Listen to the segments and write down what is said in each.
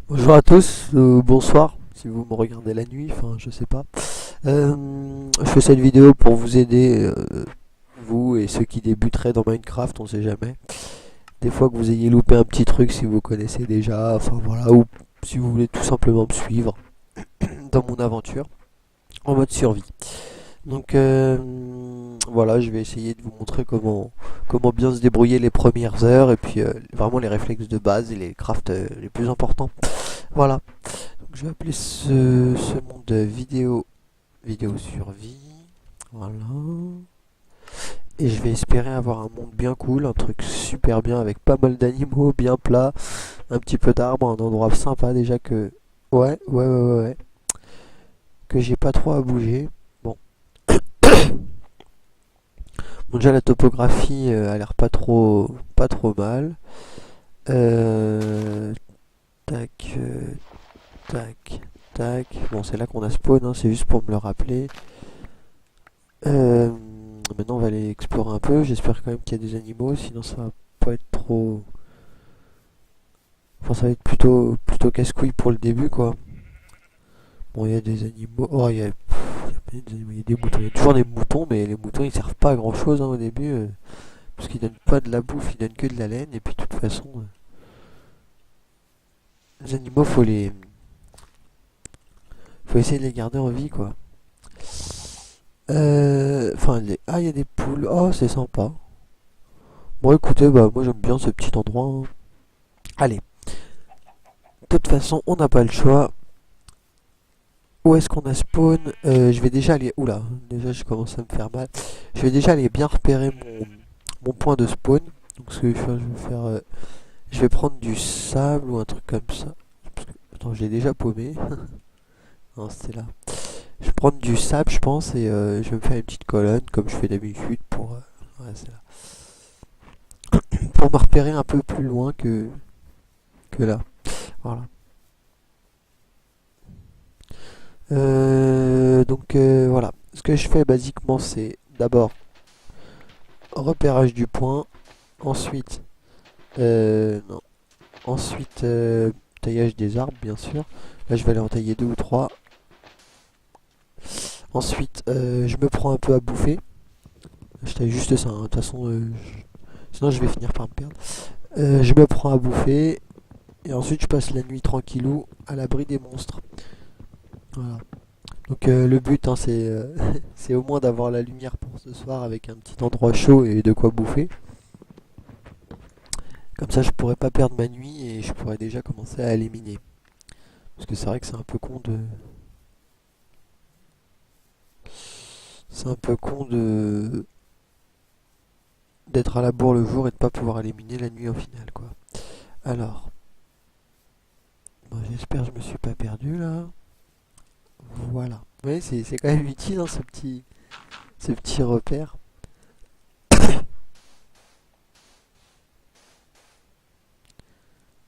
Bonjour à tous, bonsoir, si vous me regardez la nuit, enfin je sais pas. Je fais cette vidéo pour vous aider, vous et ceux qui débuteraient dans Minecraft, on sait jamais. Des fois que vous ayez loupé un petit truc si vous connaissez déjà, enfin voilà, ou si vous voulez tout simplement me suivre dans mon aventure en mode survie. Donc voilà, je vais essayer de vous montrer comment bien se débrouiller les premières heures et puis vraiment les réflexes de base et les crafts les plus importants. Voilà. Je vais appeler ce monde vidéo survie. Voilà. Et je vais espérer avoir un monde bien cool, un truc super bien avec pas mal d'animaux, bien plat, un petit peu d'arbres, un endroit sympa déjà que... Ouais. Que j'ai pas trop à bouger. Bon. Bon, déjà la topographie a l'air pas trop mal. Euh, tac, tac, tac. Bon, c'est là qu'on a spawn, hein, c'est juste pour me le rappeler. Euh, Maintenant, on va aller explorer un peu. J'espère quand même qu'il y a des animaux, sinon ça va pas être trop. Enfin, ça va être plutôt casse-couille pour le début, quoi. Bon, il y a des animaux. Oh, il y a des animaux, il y a des moutons. Il y a toujours des moutons, mais les moutons ils servent pas à grand chose au début. Parce qu'ils donnent pas de la bouffe, ils donnent que de la laine. Et puis, de toute façon, les animaux, faut essayer de les garder en vie, quoi. Enfin, ah, il y a des poules. Oh, c'est sympa. Bon, écoutez, bah, moi j'aime bien ce petit endroit, hein. Allez, de toute façon, on n'a pas le choix. Où est-ce qu'on a spawn? Je vais déjà aller... Oula, déjà je commence à me faire mal. Je vais déjà aller bien repérer mon point de spawn. Donc ce que je vais prendre du sable ou un truc comme ça. Attends, je l'ai déjà paumé. Non, c'était là. Je vais prendre du sable, je pense, et je vais me faire une petite colonne, comme je fais d'habitude, ouais, c'est là. Pour me repérer un peu plus loin que là. Voilà. Voilà. Ce que je fais basiquement, c'est d'abord repérage du point, ensuite, non, ensuite taillage des arbres, bien sûr. Là, je vais aller en tailler deux ou trois. Ensuite, je me prends un peu à bouffer. Je taille juste ça, hein. De toute façon, sinon je vais finir par me perdre. Je me prends à bouffer et ensuite je passe la nuit tranquillou à l'abri des monstres. Voilà. Donc le but, hein, c'est au moins d'avoir la lumière pour ce soir avec un petit endroit chaud et de quoi bouffer. Comme ça, je pourrais pas perdre ma nuit et je pourrais déjà commencer à éliminer. Parce que c'est vrai que c'est un peu con de d'être à la bourre le jour et de pas pouvoir éliminer la nuit au final, quoi. Alors, bon, j'espère que je me suis pas perdu là. Voilà. Oui, c'est quand même utile, hein, ce petit repère.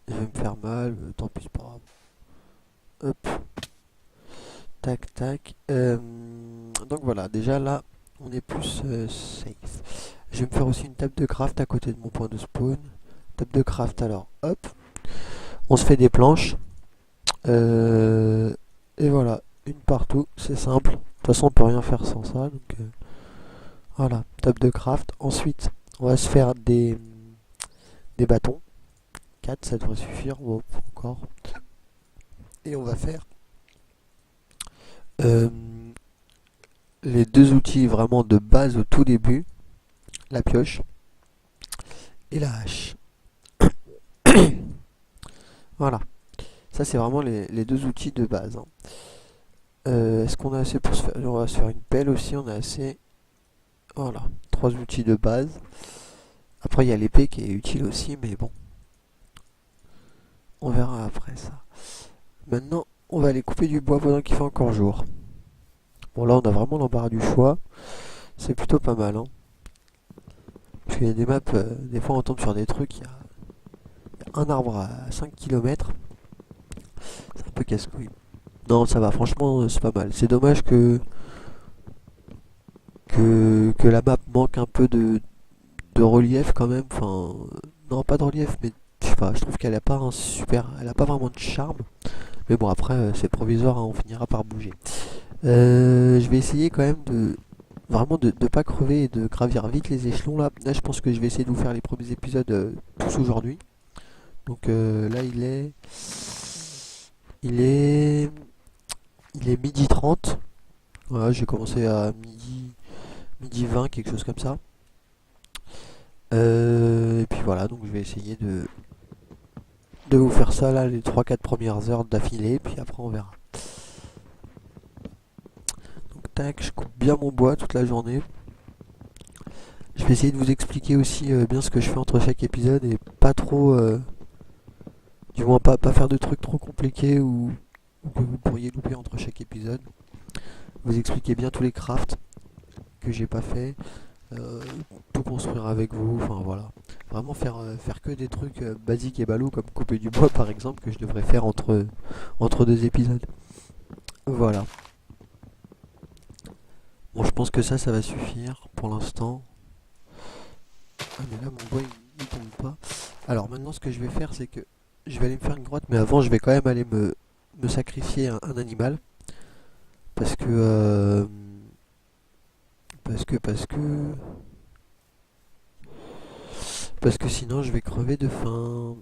Je vais me faire mal, tant pis, c'est pas grave. Hop, tac, tac. Donc voilà, déjà là, on est plus safe. Je vais me faire aussi une table de craft à côté de mon point de spawn. Table de craft, alors, hop, on se fait des planches. Euh, et voilà, une partout, c'est simple. De toute façon, on peut rien faire sans ça. Donc voilà, table de craft. Ensuite, on va se faire des bâtons. 4 ça devrait suffire. Bon, encore. Et on va faire euh, les deux outils vraiment de base au tout début, la pioche et la hache. Voilà, ça c'est vraiment les deux outils de base, hein. Est-ce qu'on a assez pour se faire... On va se faire une pelle aussi, on a assez. Voilà, trois outils de base. Après il y a l'épée qui est utile aussi, mais bon, on verra après ça. Maintenant, on va aller couper du bois pendant qu'il fait encore jour. Bon là on a vraiment l'embarras du choix, c'est plutôt pas mal, hein. Parce qu'il y a des maps, des fois on tombe sur des trucs, il y a un arbre à 5 km, c'est un peu casse-couille. Non, ça va, franchement, c'est pas mal. C'est dommage que la map manque un peu de relief quand même. Enfin, non, pas de relief, mais pas, je trouve qu'elle a pas un super, elle a pas vraiment de charme. Mais bon, après, c'est provisoire, hein, on finira par bouger. Je vais essayer quand même de vraiment de pas crever et de gravir vite les échelons là. Là, je pense que je vais essayer de vous faire les premiers épisodes tous aujourd'hui. Donc là, il est, il est midi 30. Voilà, j'ai commencé à midi 20, quelque chose comme ça. Et puis voilà, donc je vais essayer de vous faire ça là les 3-4 premières heures d'affilée, puis après on verra. Donc tac, je coupe bien mon bois toute la journée. Je vais essayer de vous expliquer aussi bien ce que je fais entre chaque épisode et pas trop, du moins pas faire de trucs trop compliqués ou que vous pourriez louper entre chaque épisode. Vous expliquer bien tous les crafts que j'ai pas fait, tout construire avec vous, enfin voilà. Vraiment faire que des trucs basiques et ballots comme couper du bois par exemple que je devrais faire entre deux épisodes. Voilà. Bon, je pense que ça va suffire pour l'instant. Ah mais là mon bois il tombe pas. Alors maintenant ce que je vais faire c'est que je vais aller me faire une grotte mais avant je vais quand même aller me sacrifier un animal. Parce que parce que sinon je vais crever de faim.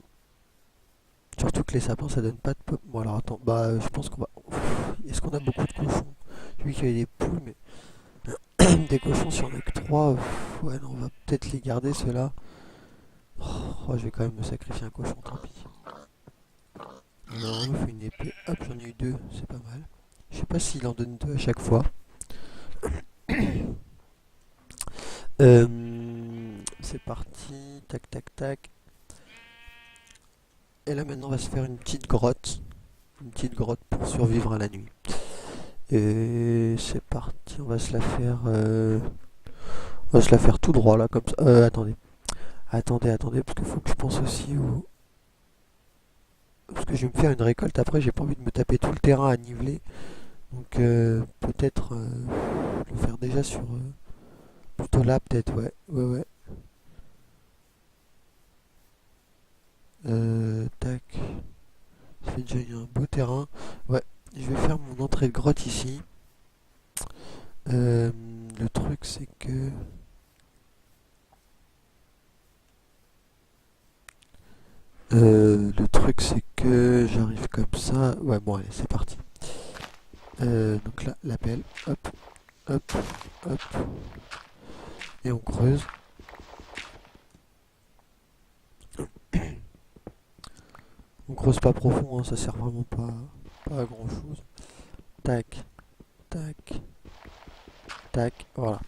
Surtout que les sapins ça donne pas de pommes. Bon alors attends, bah je pense qu'on va. Est-ce qu'on a beaucoup de cochons? J'ai vu qu'il y avait des poules mais des cochons si on a que 3. Ouais non on va peut-être les garder ceux-là. Oh, je vais quand même me sacrifier un cochon, tant pis. Non, il me faut une épée. Hop, j'en ai eu 2, c'est pas mal. Je sais pas s'il en donne 2 à chaque fois. C'est parti, tac tac tac. Et là maintenant on va se faire une petite grotte. Une petite grotte pour survivre à la nuit. Et c'est parti, on va se la faire. On va se la faire tout droit là comme ça. Attendez. Attendez, parce qu'il faut que je pense aussi au. Parce que je vais me faire une récolte après, j'ai pas envie de me taper tout le terrain à niveler. Donc peut-être le faire déjà sur. Plutôt là peut-être, ouais. Ouais. Tac. Ça fait déjà un beau terrain. Ouais, je vais faire mon entrée de grotte ici. Le truc c'est que... j'arrive comme ça. Ouais, bon allez, c'est parti. Donc là, la pelle. Hop, hop, hop. Et on creuse. On creuse pas profond, hein, ça sert vraiment pas à grand chose. Tac, tac, tac, voilà.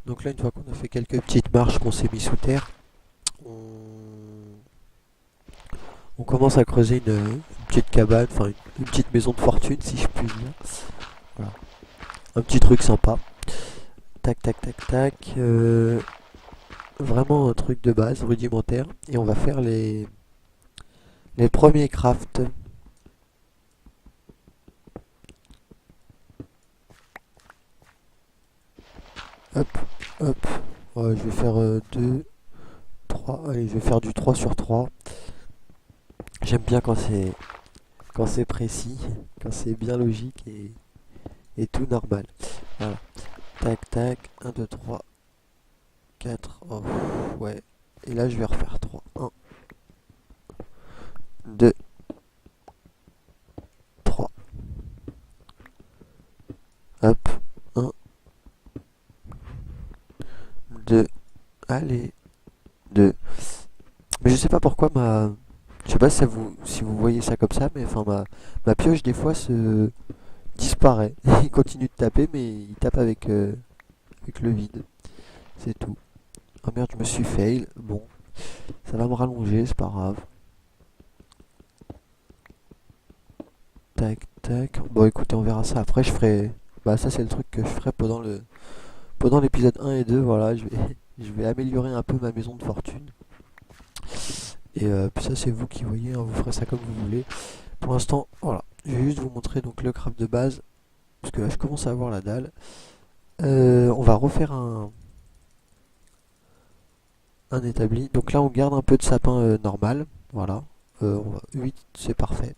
Donc là, une fois qu'on a fait quelques petites marches qu'on s'est mis sous terre, on commence à creuser une petite cabane, enfin une petite maison de fortune si je puis dire. Voilà. Un petit truc sympa. Tac, tac, tac, tac. Vraiment un truc de base, rudimentaire. Et on va faire les premiers crafts. Hop, hop. Ouais, je vais faire 2, 3. Allez, je vais faire du 3 sur 3. J'aime bien quand c'est précis, quand c'est bien logique et tout normal. Voilà. Tac, tac. 1, 2, 3, 4. Oh, ouais. Et là, je vais refaire 3. 1, 2, 3. Hop. 1, 2. Allez. 2. Mais je sais pas pourquoi je sais pas si vous voyez ça comme ça, mais enfin ma pioche des fois se disparaît. Il continue de taper, mais il tape avec le vide. C'est tout. Oh merde, je me suis fail. Bon, ça va me rallonger, c'est pas grave. Tac, tac. Bon, écoutez, on verra ça après. Je ferai. Bah, ça, c'est le truc que je ferai pendant l'épisode 1 et 2. Voilà, je vais améliorer un peu ma maison de fortune. Et puis ça, c'est vous qui voyez. Hein, vous ferez ça comme vous voulez. Pour l'instant, voilà. Je vais juste vous montrer donc le craft de base. Parce que là, je commence à avoir la dalle. On va refaire un établi. Donc là, on garde un peu de sapin normal. Voilà. on va 8, c'est parfait.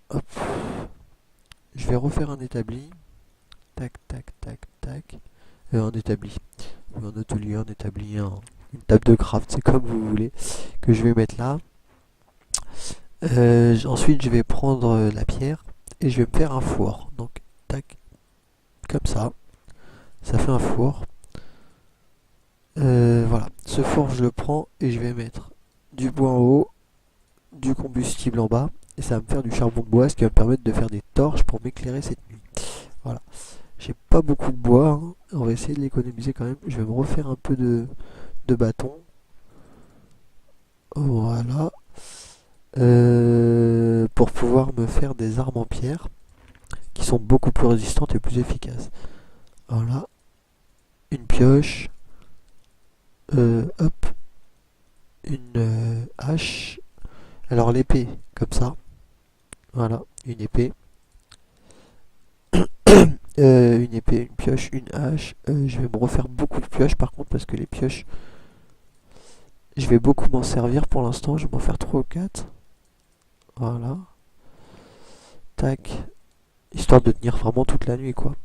Hop. Je vais refaire un établi. Tac, tac, tac, tac. Un établi. Ou un atelier, un établi, une table de craft, c'est comme vous voulez. Que je vais mettre là. Ensuite, je vais prendre la pierre et je vais me faire un four. Donc, tac, comme ça. Ça fait un four. Voilà. Ce four, je le prends et je vais mettre du bois en haut, du combustible en bas. Et ça va me faire du charbon de bois, ce qui va me permettre de faire des torches pour m'éclairer cette nuit. Voilà. J'ai pas beaucoup de bois, hein. On va essayer de l'économiser quand même. Je vais me refaire un peu de bâton. Voilà. Pour pouvoir me faire des armes en pierre qui sont beaucoup plus résistantes et plus efficaces. Voilà. Une pioche. Hop. Une hache. Alors l'épée, comme ça. Voilà. Une épée. Une épée, une pioche, une hache. Je vais me refaire beaucoup de pioches par contre parce que les pioches, je vais beaucoup m'en servir pour l'instant. Je vais m'en faire 3 ou 4. Voilà. Tac. Histoire de tenir vraiment toute la nuit quoi.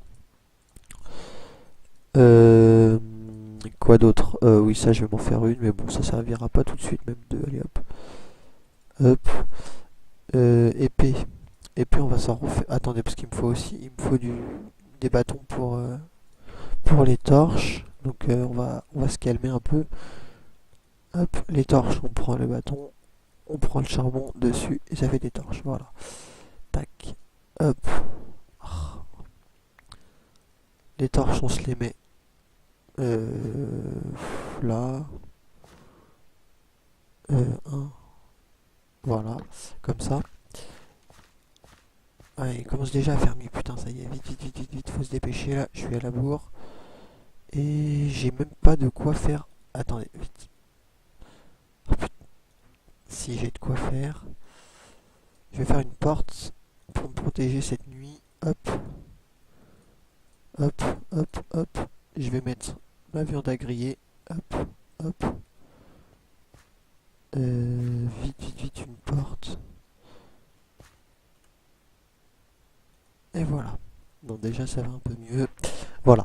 Quoi d'autre? Oui, ça je vais m'en faire une, mais bon, ça servira pas tout de suite, même deux. Allez hop. Hop. Épée. Épée, on va s'en refaire. Attendez, parce qu'il me faut aussi, il me faut des bâtons pour les torches. Donc on va se calmer un peu. Hop, les torches, on prend le bâton, on prend le charbon dessus et ça fait des torches. Voilà. Tac. Hop. Les torches, on se les met là. Un. Voilà. Comme ça. Ouais, il commence déjà à faire nuit. Putain, ça y est. Vite, vite, vite, vite, vite. Faut se dépêcher là. Je suis à la bourre. Et j'ai même pas de quoi faire. Attendez, vite. Oh, putain. Si j'ai de quoi faire. Je vais faire une porte pour me protéger cette nuit. Hop. Hop, hop, hop. Je vais mettre ma viande à griller. Hop, hop. Vite, vite, vite, une porte. Et voilà. Donc déjà, ça va un peu mieux. Voilà.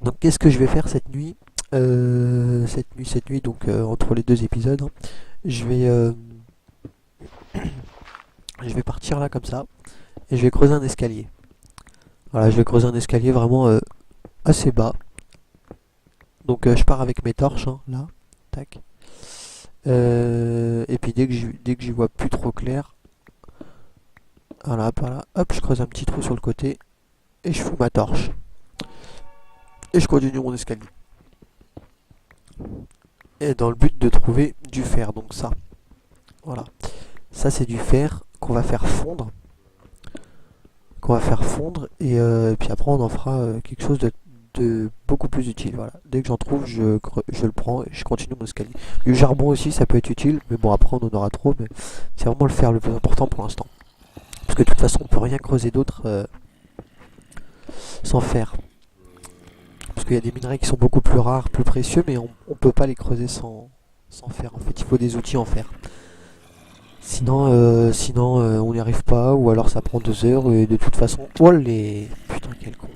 Donc qu'est-ce que je vais faire cette nuit? Cette nuit, donc entre les deux épisodes, hein, je vais, je vais partir là comme ça et je vais creuser un escalier. Voilà, je vais creuser un escalier vraiment assez bas. Donc je pars avec mes torches, hein, là, tac. Et puis dès que j'y vois plus trop clair, voilà, par là, hop, je creuse un petit trou sur le côté et je fous ma torche. Et je continue mon escalier. Et dans le but de trouver du fer, donc ça. Voilà. Ça c'est du fer qu'on va faire fondre. Et puis après on en fera quelque chose de beaucoup plus utile. Voilà. Dès que j'en trouve, je le prends et je continue mon escalier. Du charbon aussi, ça peut être utile, mais bon après on en aura trop, mais c'est vraiment le fer le plus important pour l'instant. Parce que de toute façon on peut rien creuser d'autre sans fer. Parce qu'il y a des minerais qui sont beaucoup plus rares, plus précieux, mais on peut pas les creuser sans fer. En fait, il faut des outils en fer. Sinon, on n'y arrive pas, ou alors ça prend 2 heures, et de toute façon... Oh les... Putain, quel con.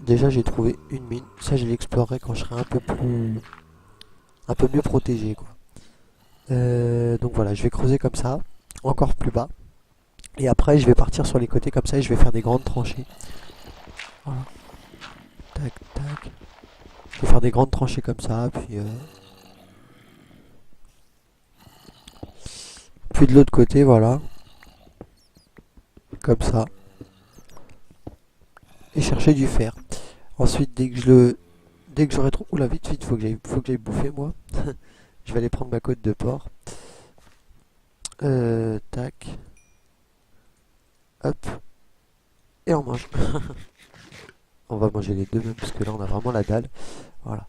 Déjà, j'ai trouvé une mine. Ça, je l'explorerai quand je serai un peu plus... un peu mieux protégé, quoi. Donc voilà, je vais creuser comme ça, encore plus bas. Et après, je vais partir sur les côtés comme ça, et je vais faire des grandes tranchées. Voilà. Tac, tac. Je vais faire des grandes tranchées comme ça, puis... Puis de l'autre côté, voilà. Comme ça. Et chercher du fer. Ensuite, dès que j'aurai trop... Oula, vite, vite, faut que j'aille bouffer, moi. Je vais aller prendre ma côte de porc. Tac. Hop. Et on mange. On va manger les deux même, parce que là, on a vraiment la dalle. Voilà.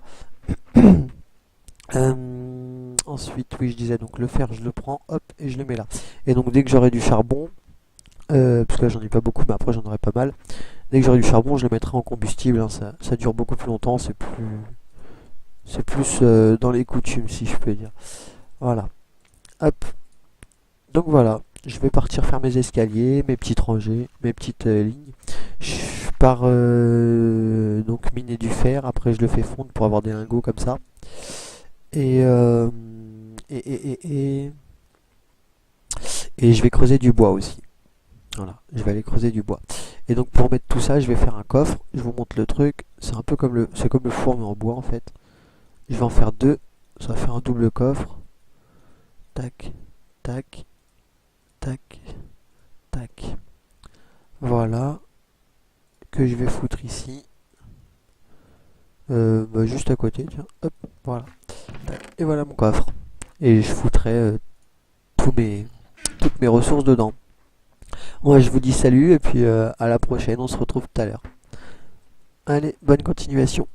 Ensuite, oui, je disais, donc le fer, je le prends, hop, et je le mets là. Et donc, dès que j'aurai du charbon, parce que là, j'en ai pas beaucoup, mais après, j'en aurai pas mal. Dès que j'aurai du charbon, je le mettrai en combustible, hein, ça dure beaucoup plus longtemps, c'est plus dans les coutumes, si je peux dire. Voilà. Hop. Donc voilà, je vais partir faire mes escaliers, mes petites rangées, mes petites lignes. Je pars donc miner du fer, après je le fais fondre pour avoir des lingots comme ça. Et, euh, et, et, et, et, et je vais creuser du bois aussi. Voilà, je vais aller creuser du bois. Et donc pour mettre tout ça, je vais faire un coffre. Je vous montre le truc. C'est un peu comme c'est comme le four mais en bois en fait. Je vais en faire deux. Ça va faire un double coffre. Tac, tac, tac, tac. Voilà, que je vais foutre ici. Juste à côté, tiens. Hop, voilà. Tac. Et voilà mon coffre. Et je foutrai toutes mes ressources dedans. Moi je vous dis salut et puis à la prochaine, on se retrouve tout à l'heure. Allez, bonne continuation.